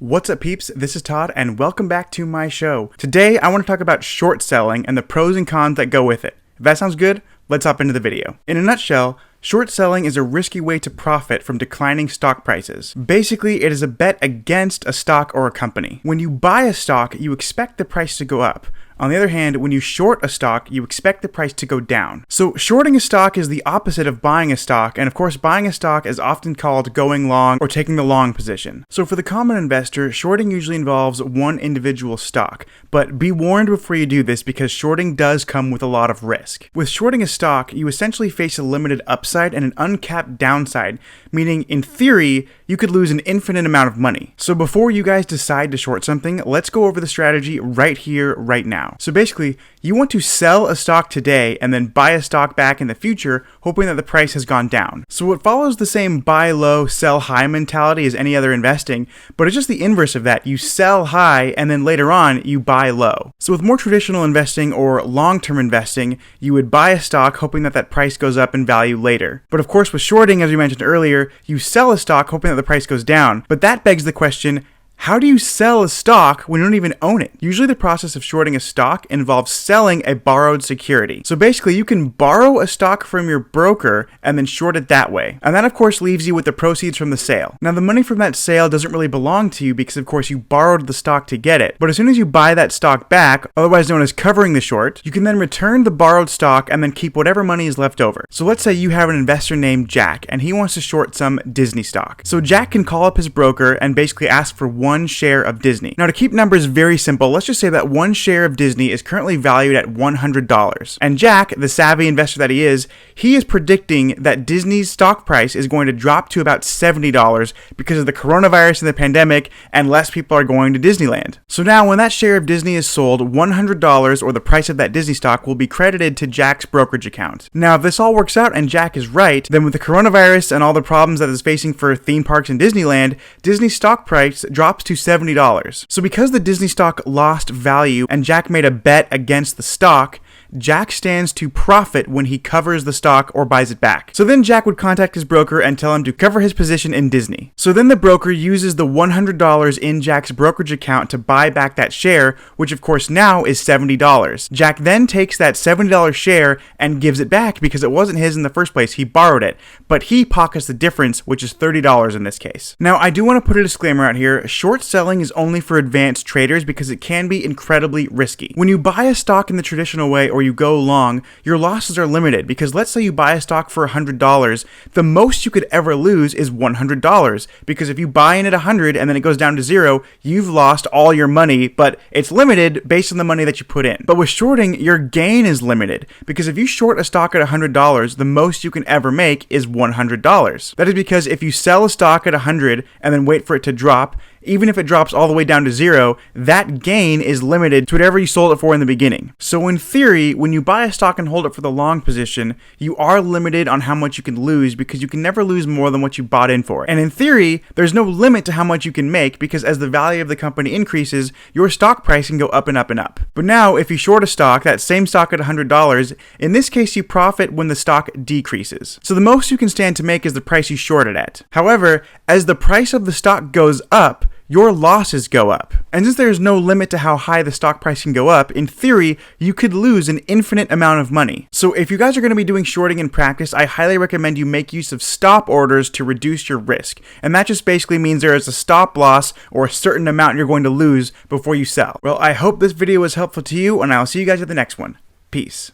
What's up, peeps? This is Todd, and welcome back to my show. Today, I want to talk about short selling and the pros and cons that go with it. If that sounds good, let's hop into the video. In a nutshell, short selling is a risky way to profit from declining stock prices. Basically, it is a bet against a stock or a company. When you buy a stock, you expect the price to go up. On the other hand, when you short a stock, you expect the price to go down. So shorting a stock is the opposite of buying a stock, and of course buying a stock is often called going long or taking the long position. So for the common investor, shorting usually involves one individual stock, but be warned before you do this because shorting does come with a lot of risk. With shorting a stock, you essentially face a limited upside and an uncapped downside, meaning in theory, you could lose an infinite amount of money. So before you guys decide to short something, let's go over the strategy right here, right now. So basically, you want to sell a stock today and then buy a stock back in the future, hoping that the price has gone down. So it follows the same buy low, sell high mentality as any other investing, but it's just the inverse of that. You sell high and then later on, you buy low. So with more traditional investing or long-term investing, you would buy a stock hoping that that price goes up in value later. But of course, with shorting, as we mentioned earlier, you sell a stock hoping that the price goes down. But that begs the question, how do you sell a stock when you don't even own it? Usually the process of shorting a stock involves selling a borrowed security. So basically you can borrow a stock from your broker and then short it that way. And that of course leaves you with the proceeds from the sale. Now the money from that sale doesn't really belong to you because of course you borrowed the stock to get it. But as soon as you buy that stock back, otherwise known as covering the short, you can then return the borrowed stock and then keep whatever money is left over. So let's say you have an investor named Jack and he wants to short some Disney stock. So Jack can call up his broker and basically ask for one share of Disney. Now to keep numbers very simple, let's just say that one share of Disney is currently valued at $100. And Jack, the savvy investor that he is predicting that Disney's stock price is going to drop to about $70 because of the coronavirus and the pandemic and less people are going to Disneyland. So now when that share of Disney is sold, $100 or the price of that Disney stock will be credited to Jack's brokerage account. Now if this all works out and Jack is right, then with the coronavirus and all the problems that it's facing for theme parks in Disneyland, Disney's stock price drops to $70. So because the Disney stock lost value and Jack made a bet against the stock, Jack stands to profit when he covers the stock or buys it back. So then Jack would contact his broker and tell him to cover his position in Disney. So then the broker uses the $100 in Jack's brokerage account to buy back that share, which of course now is $70. Jack then takes that $70 share and gives it back because it wasn't his in the first place. He borrowed it, but he pockets the difference, which is $30 in this case. Now I do want to put a disclaimer out here. Short selling is only for advanced traders because it can be incredibly risky. When you buy a stock in the traditional way or you go long, your losses are limited because let's say you buy a stock for $100, the most you could ever lose is $100 because if you buy in at 100 and then it goes down to zero, you've lost all your money, but it's limited based on the money that you put in. But with shorting, your gain is limited because if you short a stock at $100, the most you can ever make is $100. That is because if you sell a stock at 100 and then wait for it to drop, even if it drops all the way down to zero, that gain is limited to whatever you sold it for in the beginning. So in theory, when you buy a stock and hold it for the long position, you are limited on how much you can lose because you can never lose more than what you bought in for. And in theory, there's no limit to how much you can make because as the value of the company increases, your stock price can go up and up and up. But now, if you short a stock, that same stock at $100, in this case, you profit when the stock decreases. So the most you can stand to make is the price you shorted at. However, as the price of the stock goes up, your losses go up. And since there's no limit to how high the stock price can go up, in theory, you could lose an infinite amount of money. So if you guys are going to be doing shorting in practice, I highly recommend you make use of stop orders to reduce your risk. And that just basically means there is a stop loss or a certain amount you're going to lose before you sell. Well, I hope this video was helpful to you, and I'll see you guys at the next one. Peace.